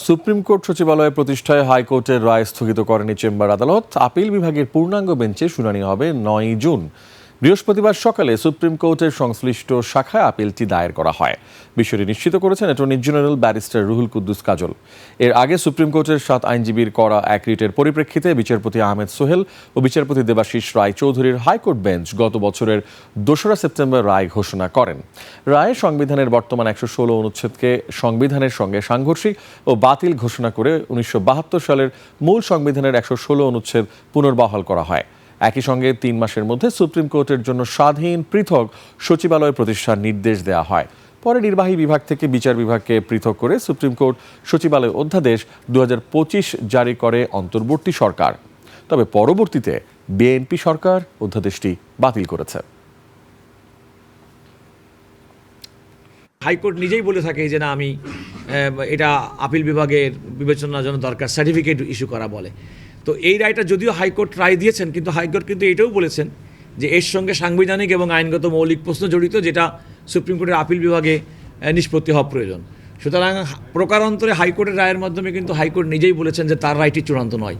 Supreme court সচিবালয় প্রতিষ্ঠায় হাইকোর্টের রায় স্থগিত করেনি চেম্বার আদালত। আপিল বিভাগের পূর্ণাঙ্গ বেঞ্চে শুনানি হবে 9 জুন। বৃহস্পতিবার সকালে সুপ্রিম কোর্টের সংশ্লিষ্ট শাখায় আপিলটি দায়ের করা হয়। বিষয়টি নিশ্চিত করেছেন attorney general barrister Ruhul Quddus Kajal. এর আগে সুপ্রিম কোর্টের 7 আইনজীবীর করা এক রিটের পরিপ্রেক্ষিতে বিচারপতি আহমেদ সোহেল ও বিচারপতি দেবাশিস রায় চৌধুরীর হাইকোর্ট বেঞ্চ গত বছরের 2রা সেপ্টেম্বর রায় ঘোষণা করেন। রায়ে সংবিধানের বর্তমান 116 অনুচ্ছেদকে সংবিধানের সঙ্গে সাংঘর্ষিক ও বাতিল ঘোষণা করে 1972 সালের মূল সংবিধানের 116 অনুচ্ছেদ পুনর্বহাল করা হয়। একই সঙ্গে 3 মাসের মধ্যে সুপ্রিম কোর্টের জন্য স্বাধীন পৃথক সচিবালয় প্রতিষ্ঠার নির্দেশ দেওয়া হয়। পরে নির্বাহী বিভাগ থেকে বিচার বিভাগকে পৃথক করে সুপ্রিম কোর্ট সচিবালয় অধ্যাদেশ 2025 জারি করে অন্তর্বর্তী সরকার। তবে পরবর্তীতে বিএনপি সরকার অধ্যাদেশটি বাতিল করেছে। হাইকোর্ট নিজেই বলে থাকে যে না আমি এটা আপিল বিভাগের বিবেচনার জন্য দরকার, সার্টিফিকেট ইস্যু করা বলে। তো এই রায়টা যদিও হাইকোর্ট রায় দিয়েছেন, কিন্তু হাইকোর্ট কিন্তু এটাও বলেছেন যে এর সঙ্গে সাংবিধানিক এবং আইনগত মৌলিক প্রশ্ন জড়িত, যেটা সুপ্রিম কোর্টের আপিল বিভাগে নিষ্পত্তি হওয়া প্রয়োজন। সুতরাং প্রকারান্তরে হাইকোর্টের রায়ের মাধ্যমে কিন্তু হাইকোর্ট নিজেই বলেছেন যে তার রায়টি চূড়ান্ত নয়।